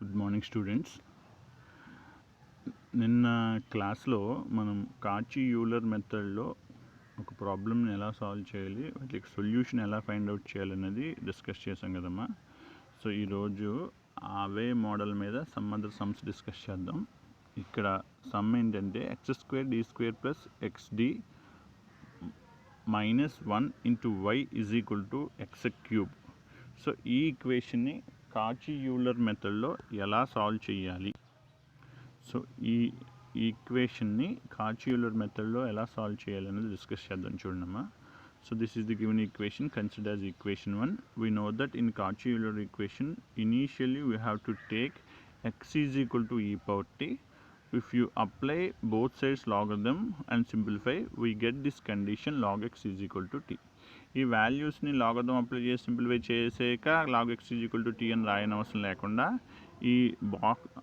Good morning students. నిన్న క్లాస్లో మనం కాచి యూలర్ మెథడ్లో ఒక ప్రాబ్లమ్ని ఎలా సాల్వ్ చేయాలి, వాటికి సొల్యూషన్ ఎలా ఫైండ్ అవుట్ చేయాలనేది డిస్కస్ చేసాం కదమ్మా. సో ఈరోజు అవే మోడల్ మీద సమ్ అదర్ సమ్స్ డిస్కస్ చేద్దాం. ఇక్కడ సమ్ ఏంటంటే x² d² plus xd minus 1 into y is equal to x³ so ఈ ఈక్వేషన్ని కాచి యూలర్ మెథడ్లో ఎలా సాల్వ్ చేయాలి, సో ఈ ఈక్వేషన్ని కాచి యూలర్ మెథడ్లో ఎలా సాల్వ్ చేయాలి అనేది డిస్కస్ చేద్దాం. చూడమ్మా, so this is the given equation, consider as equation 1. We know that in Cauchy Euler equation initially we have to take x is equal to e power t. If you apply both sides logarithm and simplify, we get this condition log x is equal to t. ఈ వాల్యూస్ని logarithm apply చేసి simplify చేసాక log x is equal to t అని రాయని అవసరం లేకుండా ఈ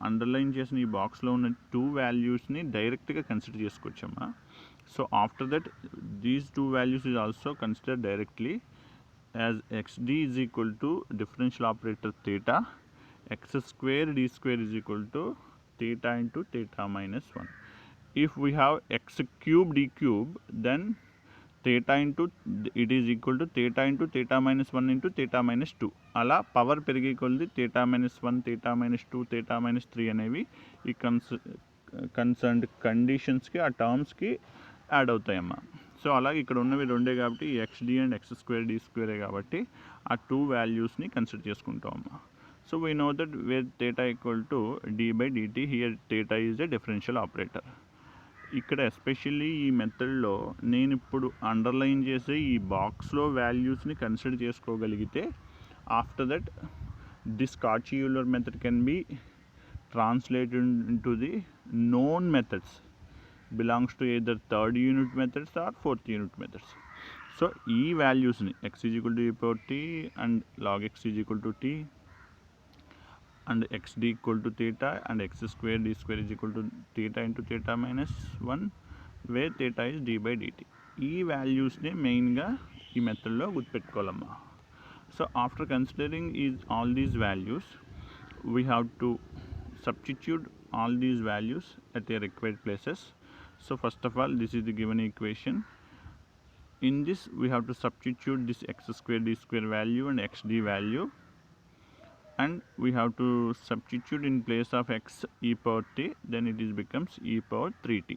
underline చేసిన ఈ బాక్స్లో ఉన్న 2 వాల్యూస్ని డైరెక్ట్గా కన్సిడర్ చేసుకోవచ్చమ్మా. So after that these 2 values is also considered directly as xd is equal to differential operator theta, x² d² is equal to theta into theta minus 1. If we have x³ d³ then theta into it is equal to theta into theta minus 1 into theta minus 2. అలా power పెరిగే కొలది theta minus 1, theta minus 2, theta minus 3 అనేవి ఈ concerned కండిషన్స్కి ఆ టర్మ్స్కి add అవుతాయమ్మా. So అలాగే ఇక్కడ ఉన్నవి రెండే కాబట్టి ఈ xd అండ్ x² d² కాబట్టి ఆ 2 వాల్యూస్ని కన్సిడర్ చేసుకుంటామమ్మా. So we know that where theta equal to d/dt, here theta is a differential operator. ఇక్కడ ఎస్పెషల్లీ ఈ మెథడ్లో నేను ఇప్పుడు అండర్లైన్ చేసే ఈ బాక్స్లో వాల్యూస్ని కన్సిడర్ చేసుకోగలిగితే after that this Cauchy Euler method can be translated into the known methods belongs to either third unit methods or fourth unit methods. So ఈ వాల్యూస్ని x is equal to e power t and log x is equal to t and xd equal to theta and x² d² is equal to theta into theta minus 1 where theta is d/dt. ఈ వాల్యూస్ని మెయిన్గా ఈ మెథడ్లో గుర్తుపెట్టుకోవాలమ్మా. So after considering all these values we have to substitute all these values at their required places. So first of all, this is the given equation. In this we have to substitute this x² d² value and xd value, and we have to substitute in place of x e power t, then it is becomes e power 3t.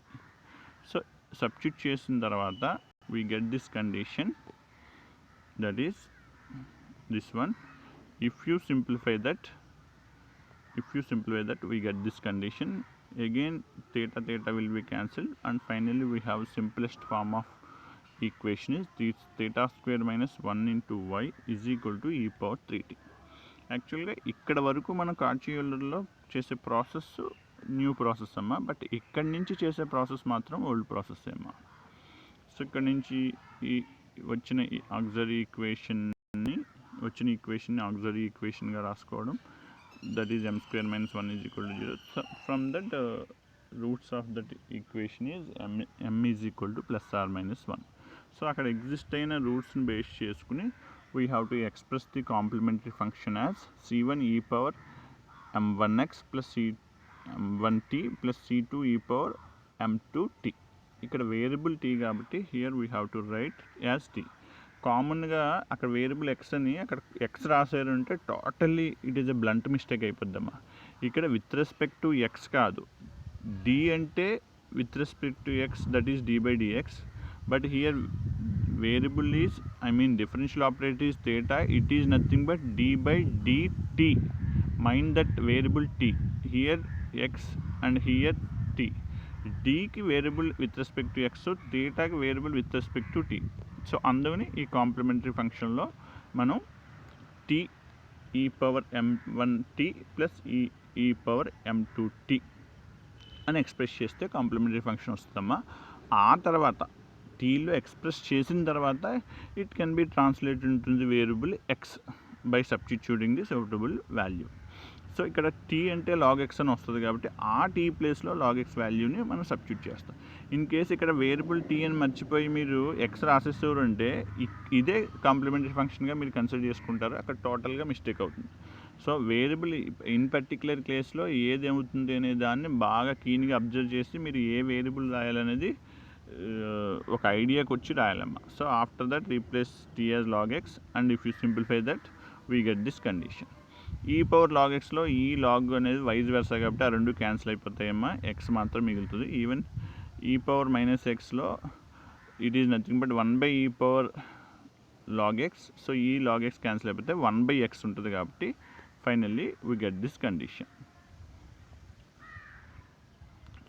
So substitute చేసిన తర్వాత we get this condition, that is this one. If you simplify that we get this condition. Again theta will be cancelled and finally we have simplest form of equation is this theta² minus 1 into y is equal to e power 3t. యాక్చువల్గా ఇక్కడ వరకు మనం కాచి యూలర్లో చేసే process new process అమ్మా, but ఇక్కడి నుంచి చేసే ప్రాసెస్ మాత్రం ఓల్డ్ ప్రాసెస్ అమ్మా. సో ఇక్కడ నుంచి ఈ వచ్చిన ఆక్సిలరీ ఈక్వేషన్ని ఆక్సిలరీ ఈక్వేషన్గా రాసుకోవడం, that is m² minus 1 is equal to 0. So from that roots of that equation is m is equal to plus or minus 1. So అక్కడ ఎగ్జిస్ట్ అయిన రూట్స్ని బేస్ చేసుకుని we have to express the complementary function as c1 e power m1x plus c1t plus c2 e power m2t. ఇక్కడ variable t కాబట్టి here we have to right as t. కామన్గా అక్కడ variable x అని అక్కడ x రాసారు అంటే totally it is a blunt mistake అయిపోద్దమ్మా. ఇక్కడ విత్ రెస్పెక్ట్ టు x కాదు, d అంటే with respect to x, that is d/dx, but here variable is, differential operator is theta, it is nothing but d/dt. Mind that variable t, here x and here t. d ki variable with respect to x, so theta ki variable with respect to t. So అందుకని ఈ complementary ఫంక్షన్లో మనం t e power m1t plus e power m2t అని express చేస్తే complementary function వస్తుందమ్మా. ఆ తర్వాత టీలో ఎక్స్ప్రెస్ చేసిన తర్వాత it can be translated into the variable X by substituting the suitable value. So ఇక్కడ టీ అంటే log x అని వస్తుంది కాబట్టి ఆ టీ ప్లేస్లో log x వాల్యూని మనం సబ్స్టిట్యూట్ చేస్తాం. ఇన్ కేస్ ఇక్కడ వేరియబుల్ టీ అని మర్చిపోయి మీరు ఎక్స్ రాసేస్తారు అంటే ఇదే కాంప్లిమెంటరీ ఫంక్షన్గా మీరు కన్సిడర్ చేసుకుంటారు, అక్కడ టోటల్గా మిస్టేక్ అవుతుంది. సో వేరియబుల్ ఇన్ పర్టికులర్ కేసులో ఏది ఏమవుతుంది అనే దాన్ని బాగా కీన్గా అబ్జర్వ్ చేసి మీరు ఏ వేరియబుల్ రాయాలనేది ఒక ఐడియాకి వచ్చి రాయాలమ్మా. So after that replace t as log x and if you simplify that we get this condition. E power log xలో ఈ లాగ్ అనేది వైజ్ వెర్సా కాబట్టి ఆ రెండు క్యాన్సిల్ అయిపోతాయమ్మా, ఎక్స్ మాత్రం మిగులుతుంది. ఈవెన్ ఈ పవర్ మైనస్ ఎక్స్లో it is nothing but 1/e log x. So ఈ log x క్యాన్సిల్ అయిపోతే 1/x ఉంటుంది కాబట్టి finally we get this condition.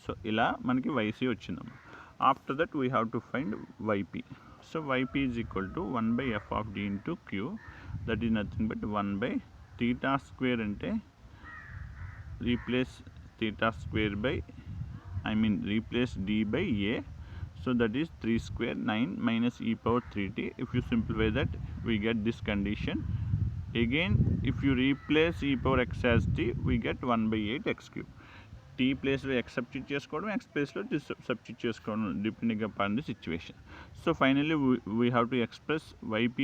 So ఇలా మనకి yc వచ్చిందమ్మా. After that we have to find yp. So yp is equal to 1/f of d into q, that is nothing but 1/θ² అంటే replace θ² by replace d by a. So that is 3 square 9 minus e power 3t. If you simplify that, we get this condition. Again, if you replace e power x as t, we get 1/8 x cube. t place లో x substitute చేసుకోవడం, x place లో this substitute చేసుకోవడం depending upon the situation. So finally we have to express yp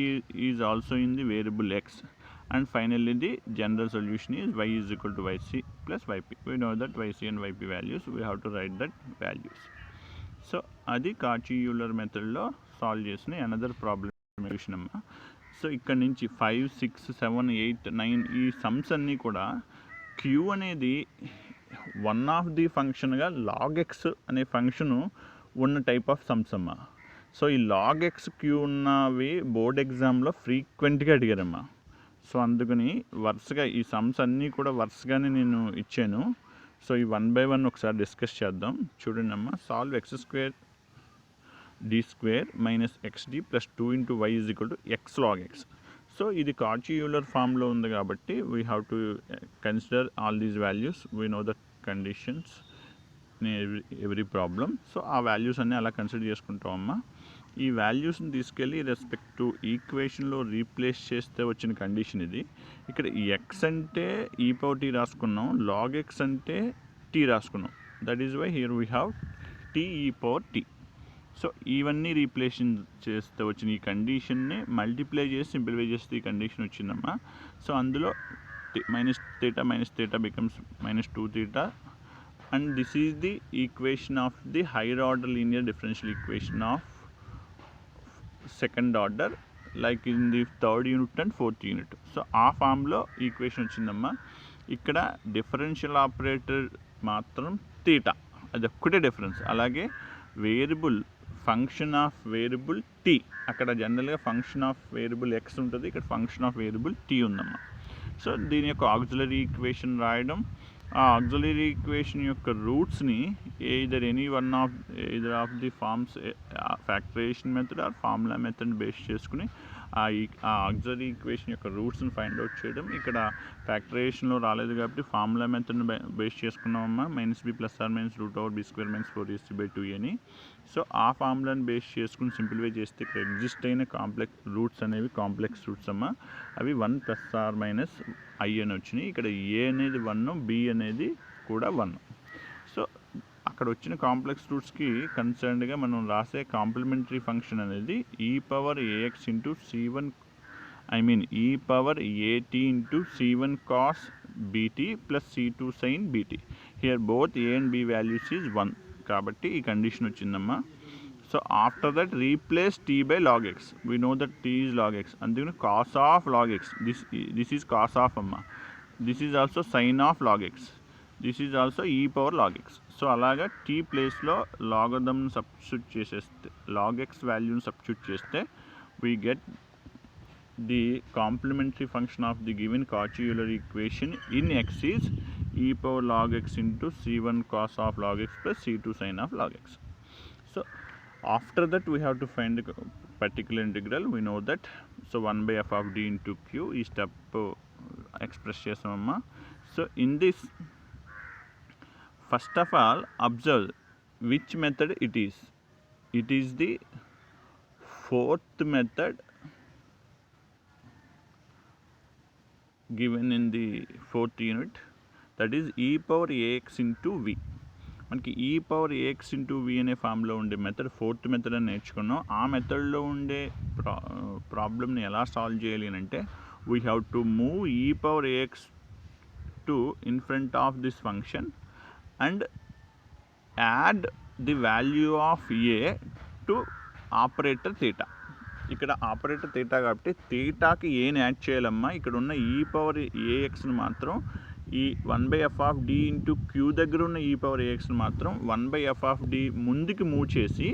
is also in the variable x, and finally the general solution is y is equal to yc plus yp. We know that yc and yp values, we have to write that values. So అది Cauchy Euler మెథడ్లో solve చేసిన another problem solution అమ్మా. So ఇక్కడ నుంచి 5, 6, 7, 8, 9 ఈ sums అన్నీ కూడా queue అనేది వన్ ఆఫ్ ది ఫంక్షన్గా log x అనే ఫంక్షను ఉన్న టైప్ ఆఫ్ సమ్స్ అమ్మా. సో ఈ log x క్యూ ఉన్నవి బోర్డ్ ఎగ్జామ్లో ఫ్రీక్వెంట్గా అడిగారమ్మా. సో అందుకని వరుసగా ఈ సమ్స్ అన్నీ కూడా వరుసగానే నేను ఇచ్చాను. సో ఈ 1 by 1 ఒకసారి డిస్కస్ చేద్దాం. చూడండి అమ్మా, solve x² d² minus xd plus 2 into y is equal to x log x. So ఇది కాచి యూలర్ ఫామ్లో ఉంది కాబట్టి we have to consider all these values. We know the conditions in every problem. So ఆ values అన్నీ అలా consider చేసుకుంటామమ్మా. ఈ వాల్యూస్ని తీసుకెళ్ళి రెస్పెక్ట్ టు ఈక్వేషన్లో రీప్లేస్ చేస్తే వచ్చిన కండిషన్ ఇది. ఇక్కడ ఎక్స్ అంటే ఈ పవర్ టీ రాసుకున్నాం, log x అంటే టీ రాసుకున్నాం. That is why here we have t e power t. So ఇవన్నీ రీప్లేషన్ చేస్తే వచ్చిన ఈ కండిషన్ని మల్టిప్లై చేసి సింప్లిఫై చేస్తే ఈ కండిషన్ వచ్చిందమ్మా. సో అందులో minus theta becomes -2θ, and this is the equation of the higher order linear differential equation of second order, like in the third unit and fourth unit. So ఆ ఫామ్లో ఈక్వేషన్ వచ్చిందమ్మా. ఇక్కడ డిఫరెన్షియల్ ఆపరేటర్ మాత్రం theta, అది ఒక్కటే difference. అలాగే variable function of variable t, అక్కడ జనరల్గా ఫంక్షన్ ఆఫ్ వేరియబుల్ ఎక్స్ ఉంటుంది, ఇక్కడ ఫంక్షన్ ఆఫ్ వేరియబుల్ టీ ఉందమ్మా. సో దీని యొక్క ఆక్సిలరీ ఈక్వేషన్ రాయడం, ఆ ఆక్సిలరీ ఈక్వేషన్ యొక్క రూట్స్ని either of the forms factorization method or formula method base చేసుకుని ఆ ఆక్సిలరీ ఈక్వేషన్ యొక్క రూట్స్ని ఫైండ్ అవుట్ చేయడం. ఇక్కడ ఫ్యాక్టరైజేషన్లో రాలేదు కాబట్టి formula మెథడ్ని base చేసుకున్నామమ్మా, -b + or -√b² - 4ac/2 అని. సో ఆ ఫార్ములాని బేస్ చేసుకుని సింప్లిఫై చేస్తే ఇక్కడ ఎగ్జిస్ట్ అయిన కాంప్లెక్స్ రూట్స్ అనేవి కాంప్లెక్స్ రూట్స్ అమ్మా. అవి 1 ± i అని వచ్చినాయి. ఇక్కడ a అనేది 1, b అనేది కూడా 1. సో అక్కడ వచ్చిన కాంప్లెక్స్ రూట్స్కి కన్సర్న్డ్గా మనం రాసే కాంప్లిమెంటరీ ఫంక్షన్ అనేది e power ax into c1 e power at into c1 cos bt plus c2 sin bt. Here both a and b values is 1 కాబట్టి ఈ కండిషన్ వచ్చిందమ్మా. So after that replace t by log x. We know that t is log x, అందుకని cos of log x, this is cos of అమ్మా. This is also sine of log x, this is also ఈ power log x. So అలాగా t ప్లేస్లో లాగరిథంని substitute చేసేస్తే, log x వాల్యూని substitute చేస్తే we get the complementary function of the given Cauchy-Euler equation in x is e power log x into c1 cos of log x plus c2 sin of log x. So after that we have to find the particular integral. We know that, so 1/f of d into q ఈ step express చేసామమ్మా. So in this first of all observe which method it is. It is the fourth method given in the fourth unit, that is e power ax into v. మనకి e power ax into v అనే ఫామ్లో ఉండే method fourth method అని నేర్చుకున్నాం. ఆ మెథడ్లో ఉండే ప్రాబ్లమ్ని ఎలా సాల్వ్ చేయాలి అని అంటే we have to move e power ax to in front of this function and add the value of a to operator theta. ఇక్కడ ఆపరేటర్ తీటా కాబట్టి తీటాకి ఏని యాడ్ చేయాలమ్మా, ఇక్కడ ఉన్న ఈ పవర్ ఏఎక్స్ని మాత్రం ఈ 1/f of D into queue దగ్గర ఉన్న ఈ పవర్ ఏఎక్స్ని మాత్రం 1/f ఆఫ్ డి ముందుకి మూవ్ చేసి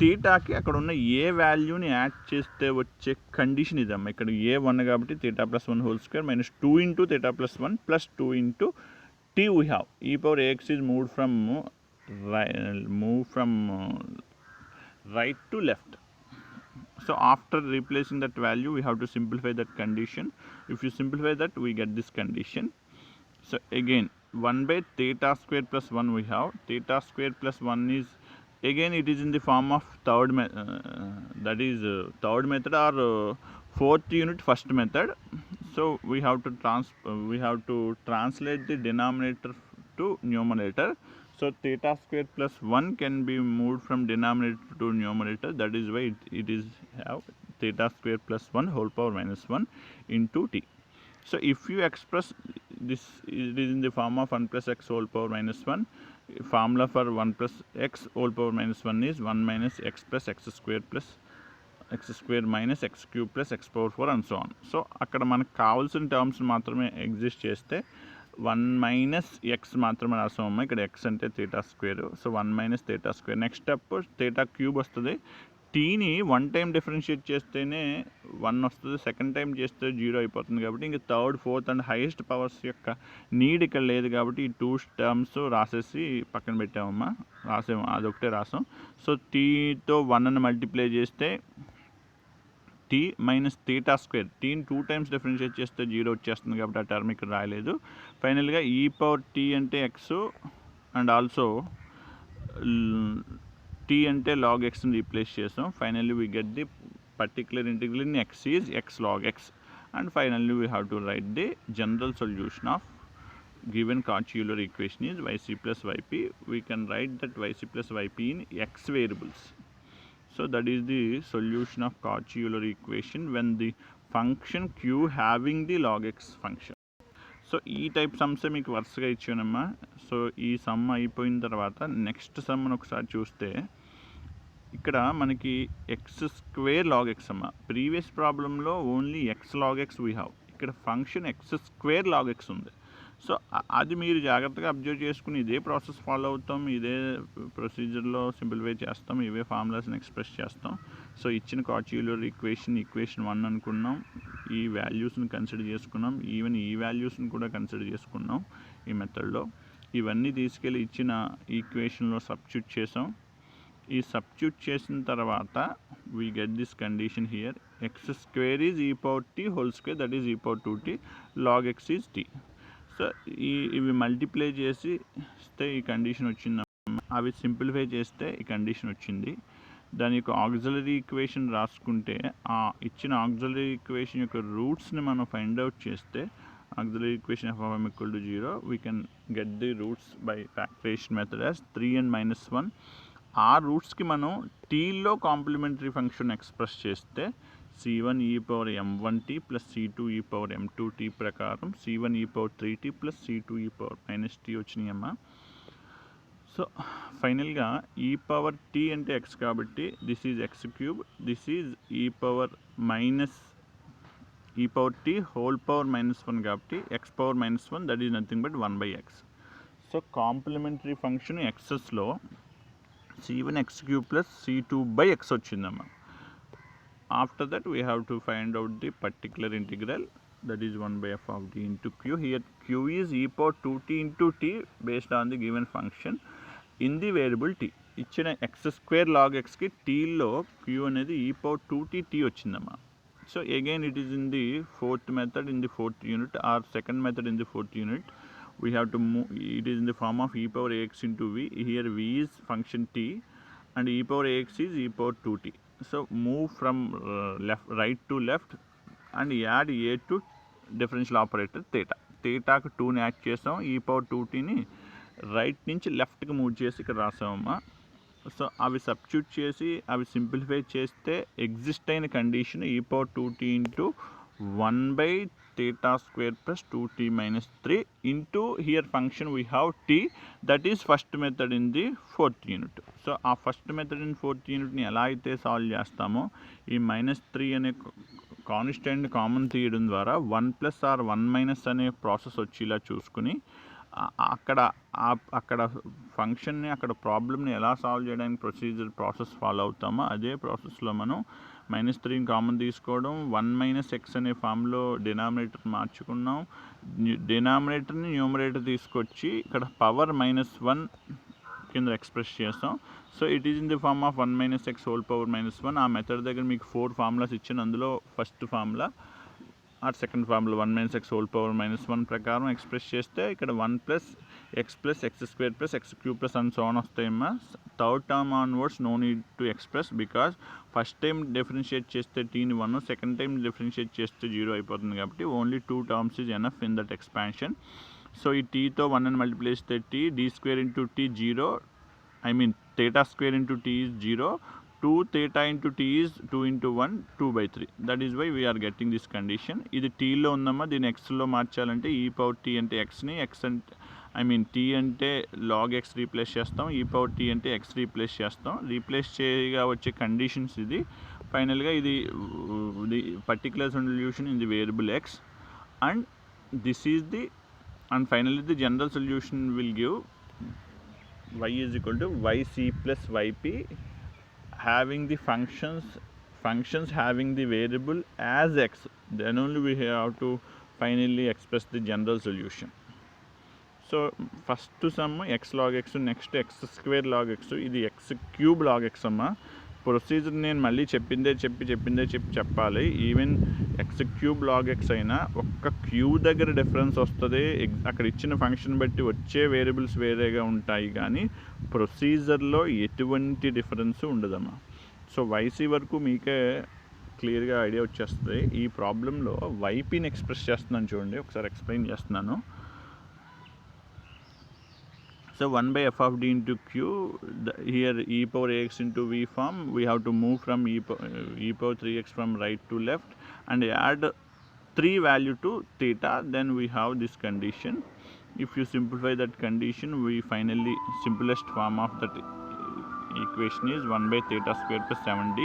తీటాకి అక్కడ ఉన్న ఏ వాల్యూని యాడ్ చేస్తే వచ్చే కండిషన్ ఇదమ్మా. ఇక్కడ ఏ 1 కాబట్టి theta plus 1 whole square minus 2 into theta plus 1 plus 2 into t we have e power ax is move from right to left. So after replacing that value we have to simplify that condition. If you simplify that we get this condition. So again 1 by theta square plus 1 we have. Theta square plus 1 is again it is in the form of third method or fourth unit first method. So we have to translate the denominator to numerator. So theta square plus 1 can be moved from denominator to numerator. That is why it is have theta square plus 1 whole power minus 1 into t. So if you express this, it is in the form of 1 plus x whole power minus 1. Formula for 1 plus x whole power minus 1 is 1 minus x plus x square minus x cube plus x power 4 and so on. So akkada manaku kavalsina terms మాత్రమే exist చేస్తే 1 minus X మాత్రమే రాసామమ్మా. ఇక్కడ x అంటే theta square. So 1 minus theta square. Next step theta cube వస్తుంది. టీని 1 time differentiate చేస్తేనే 1 వస్తుంది, second time చేస్తే 0 అయిపోతుంది. కాబట్టి ఇంకా third fourth and highest powers యొక్క నీడ్ ఇక్కడ లేదు కాబట్టి ఈ 2 టర్మ్స్ రాసేసి పక్కన పెట్టామమ్మా. అదొకటే రాసాం. సో టీతో 1 అని మల్టిప్లై చేస్తే టీ మైనస్ థీటా స్క్వేర్. టీని 2 టైమ్స్ డిఫరెన్షియేట్ చేస్తే 0 వచ్చేస్తుంది కాబట్టి ఆ టర్మ్ ఇక్కడ రాయలేదు. ఫైనల్గా ఈ పవర్ టీ అంటే ఎక్స్ అండ్ ఆల్సో టీ అంటే లాగ్ ఎక్స్ని రీప్లేస్ చేసాం. Finally we get the particular integral in x is x log x. And finally we have to write the general solution of given Cauchy-Euler equation is yc plus yp. We can write that yc plus yp in x variables. So that is the solution of Cauchy-Euler equation when the function q having the log x function. So ఈ type సమ్సే మీకు వరుసగా ఇచ్చానమ్మా. So ఈ some అయిపోయిన తర్వాత next సమ్ను ఒకసారి చూస్తే ఇక్కడ మనకి ఎక్స్ స్క్వేర్ లాగ్ ఎక్స్ అమ్మా. ప్రీవియస్ ప్రాబ్లంలో only x log x we have. ఇక్కడ function x square log x ఉంది. సో అది మీరు జాగ్రత్తగా అబ్జర్వ్ చేసుకుని ఇదే ప్రాసెస్ ఫాలో అవుతాం, ఇదే ప్రొసీజర్లో సింప్లిఫై చేస్తాం, ఇవే ఫార్ములాస్ని ఎక్స్ప్రెస్ చేస్తాం. సో ఇచ్చిన Cauchy-Euler ఈక్వేషన్ 1 అనుకున్నాం, ఈ వాల్యూస్ని కన్సిడర్ చేసుకున్నాం, ఈవెన్ ఈ వాల్యూస్ని కూడా కన్సిడర్ చేసుకున్నాం ఈ మెథడ్లో. ఇవన్నీ తీసుకెళ్ళి ఇచ్చిన ఈక్వేషన్లో సబ్స్టిట్యూట్ చేసాం. ఈ సబ్స్టిట్యూట్ చేసిన తర్వాత we get this condition here x square is e power t whole square that is e power 2t log x is t. So ఇవి మల్టిప్లై చేసి ఇస్తే ఈ కండిషన్ వచ్చింది. అవి సింప్లిఫై చేస్తే ఈ కండిషన్ వచ్చింది. దాని యొక్క ఆక్సిలరీ ఈక్వేషన్ రాసుకుంటే ఆ ఇచ్చిన ఆక్సిలరీ ఈక్వేషన్ యొక్క రూట్స్ని మనం ఫైండ్ అవుట్ చేస్తే auxiliary equation f of m equal to 0 we can get the roots by factorization method as 3n minus 1. ఆ రూట్స్కి మనం టీలో కాంప్లిమెంటరీ ఫంక్షన్ ఎక్స్ప్రెస్ చేస్తే c1 e power m1t plus c2 e power m2t ప్రకారం c1 e power 3t plus c2 e power minus t వచ్చినాయమ్మా. So ఫైనల్గా ఈ power t అంటే x కాబట్టి this is x cube, this is e power t whole power -1 కాబట్టి x power -1 that is nothing but 1/x. So complementary function ఎక్సెస్లో c1 x cube plus c2/x వచ్చిందమ్మా. After that we have to find out the particular integral that is 1/f of d into q. Here q is e power 2t into t based on the given function in the variable t. ఇచ్చిన x square log x కి tలో q అనేది e power 2t t వచ్చిందమ్మా. So again it is in the fourth method in the fourth unit or second method in the fourth unit. We have to move, it is in the form of e power ax into v. Here v is function t and e power ax is e power 2t. So move from right to left and add a to differential operator థీటాకు 2ని add చేసాం, ఈ power 2tని right నుంచి లెఫ్ట్కి move చేసి ఇక్కడ రాసామమ్మా. So అవి substitute చేసి అవి సింప్లిఫై చేస్తే ఎగ్జిస్ట్ అయిన condition e power 2t into 1/3 theta square plus 2t minus 3 into here function we have t, that is first method in the fourth unit. So ఆ ఫస్ట్ మెథడ్ ఇన్ ఫోర్త్ యూనిట్ని ఎలా అయితే solve చేస్తామో ఈ -3 అనే constant common తీయడం ద్వారా 1 plus are 1 minus అనే process వచ్చేలా చూసుకుని అక్కడ ఫంక్షన్ని అక్కడ ప్రాబ్లమ్ని ఎలా సాల్వ్ చేయడానికి ప్రాసెస్ ఫాలో అవుతామో అదే ప్రాసెస్లో మనం -3 కామన్ తీసుకోవడం, 1 - x అనే ఫామ్లో డినామినేటర్ మార్చుకున్నాం, డినామినేటర్ని న్యూమరేటర్ తీసుకొచ్చి ఇక్కడ పవర్ -1 కింద ఎక్స్ప్రెస్ చేస్తాం. So it is in the form of 1 - x whole power -1. ఆ మెథడ్ దగ్గర మీకు 4 ఫార్ములాస్ ఇచ్చిన అందులో first formula or second formula 1 - x whole power -1 ప్రకారం ఎక్స్ప్రెస్ చేస్తే ఇక్కడ 1 + x + x² + x³ + and so on వస్తాయమ్మా. Third term onwards no need to express because first time differentiate చేస్తే టీని 1, సెకండ్ టైం డిఫరెన్షియేట్ చేస్తే 0 అయిపోతుంది కాబట్టి only 2 terms is enough in that expansion. So ఈ టీతో 1 అని మల్టిప్లై చేస్తే t, d² × t 0, theta² × t is 0, 2 theta into t is 2 into 1, 2/3. That is why we are getting this condition. ఇది tలో ఉందమ్మా, దీన్ని xలో మార్చాలంటే e⁻t అంటే xని, t అంటే log x రీప్లేస్ చేస్తాం, e⁻t అంటే x రీప్లేస్ చేస్తాం. రీప్లేస్ చేయగా వచ్చే కండిషన్స్ ఇది. ఫైనల్గా ఇది particular solution in the variable x, and this is the, and finally the general solution will give y is equal to yc plus yp having the functions having the variable as x. Then only we have to finally express the general solution. So first to sum x log x, next x² log x, ఇది x³ log x అమ్మా. Procedure నేను మళ్ళీ చెప్పిందే చెప్పాలి. Even x³ log x అయినా ఒక్క queue దగ్గర difference వస్తుంది, అక్కడ ఇచ్చిన ఫంక్షన్ బట్టి వచ్చే వేరియబుల్స్ వేరేగా ఉంటాయి, కానీ ప్రొసీజర్లో ఎటువంటి డిఫరెన్స్ ఉండదమ్మా. సో వైసీ వరకు మీకే క్లియర్గా ఐడియా వచ్చేస్తుంది. ఈ ప్రాబ్లంలో వైపీని ఎక్స్ప్రెస్ చేస్తున్నాను చూడండి, ఒకసారి ఎక్స్ప్లెయిన్ చేస్తున్నాను. So 1/f of d into q, here e⁻ax into v form, we have to move from e⁻3x from right to left and add 3 value to theta, then we have this condition. If you simplify that condition, we finally simplest form of that equation is 1/theta² + 7d.